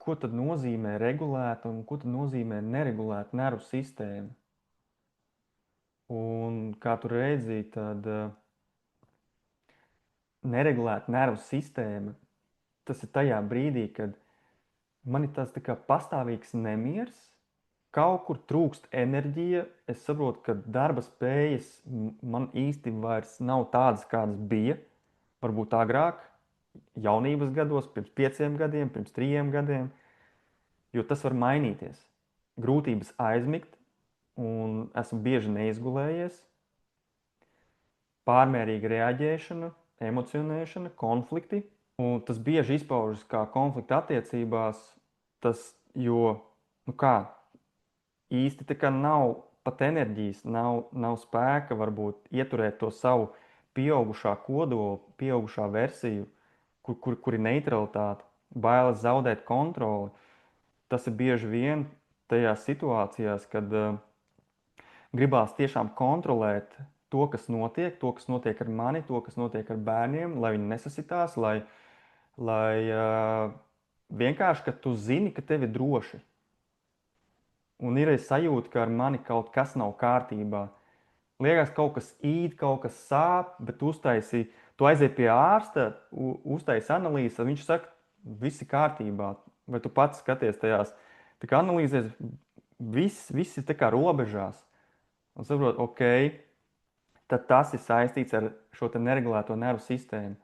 ko tad nozīmē regulēta un ko tad nozīmē neregulēta nervu sistēma. Un kā tu redzi, tad neregulēta nervu sistēma, tas ir tajā brīdī, kad man ir tāds tā kā pastāvīgs nemieris, kaut kur trūkst enerģija, es saprotu, ka darba spējas man īsti vairs nav tādas, kādas bija, varbūt agrāk, jaunības gados, pirms 5 gadiem, pirms 3 gadiem, jo tas var mainīties. Grūtības aizmigt, un esmu bieži neizgulējies, pārmērīga reaģēšana, emocionēšana, konflikti. Un tas bieži izpaužas kā konflikta attiecībās, jo īsti tā kā nav pat enerģijas, nav spēka varbūt ieturēt to savu pieaugušā kodolu, pieaugušā versiju, kur ir neutralitāte, bailes zaudēt kontroli. Tas ir bieži vien tajās situācijās, kad gribās tiešām kontrolēt to, kas notiek ar mani, to, kas notiek ar bērniem, lai viņi nesasitās, lai vienkārši, ka tu zini, ka tev ir droši. Un ir sajūta, ka ar mani kaut kas nav kārtībā. Liekas, kaut kas īt, kaut kas sāp, bet tu aiziet pie ārsta, uztaisi analīzes, un viņš saka, viss ir kārtībā. Vai tu pats skaties tajās analīzēs, viss ir tā kā robežās. Un saprot, ok, tad tas ir saistīts ar šo neregulēto nervu sistēmu.